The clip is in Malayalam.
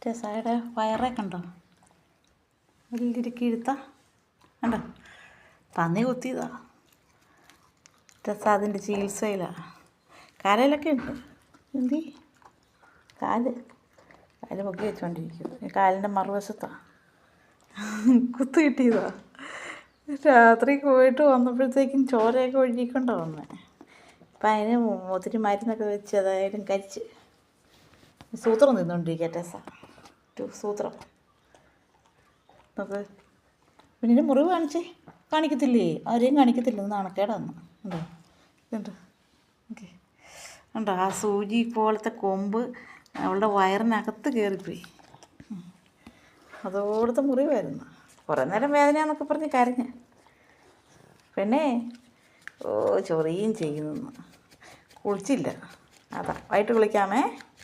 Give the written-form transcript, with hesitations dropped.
ടെസ്സയുടെ വയറേ കണ്ടോ, വലിയൊരു കിഴുത്ത കണ്ടോ, പന്നി കുത്തിയതാ. ടെസ്സ അതിൻ്റെ ചികിത്സയിലാണ്. കാലയിലൊക്കെ ഉണ്ട്. എന്തി കാല് പൊക്കി വെച്ചുകൊണ്ടിരിക്കും. കാലിൻ്റെ മറുവശത്താണ് കുത്തു കിട്ടിയതാ. രാത്രി പോയിട്ട് വന്നപ്പോഴത്തേക്കും ചോരയൊക്കെ ഒഴുകിക്കൊണ്ടോ വന്നേ. അപ്പം അതിന് ഒത്തിരി മരുന്നൊക്കെ വെച്ച് അതായാലും കരിച്ച് സൂത്രം തിന്നുകൊണ്ടിരിക്കുക ടെസ്സ. സൂത്രം നമുക്ക് പിന്നെ മുറിവ് കാണിക്കത്തില്ലേ, ആരെയും കാണിക്കത്തില്ല. നാണക്കേടാന്ന് ഉണ്ടോ, ഇതുണ്ട് ഓക്കെ ഉണ്ടോ. ആ സൂചി പോലത്തെ കൊമ്പ് അവളുടെ വയറിനകത്ത് കയറിപ്പോയി. അതോടത്തെ മുറിവായിരുന്നു. കുറേ നേരം വേദനയാന്നൊക്കെ പറഞ്ഞ് കരഞ്ഞ്. പിന്നെ ചൊറിയും ചെയ്യുന്നു. കുളിച്ചില്ല. അതാ വൈകിട്ട് കുളിക്കാമേ.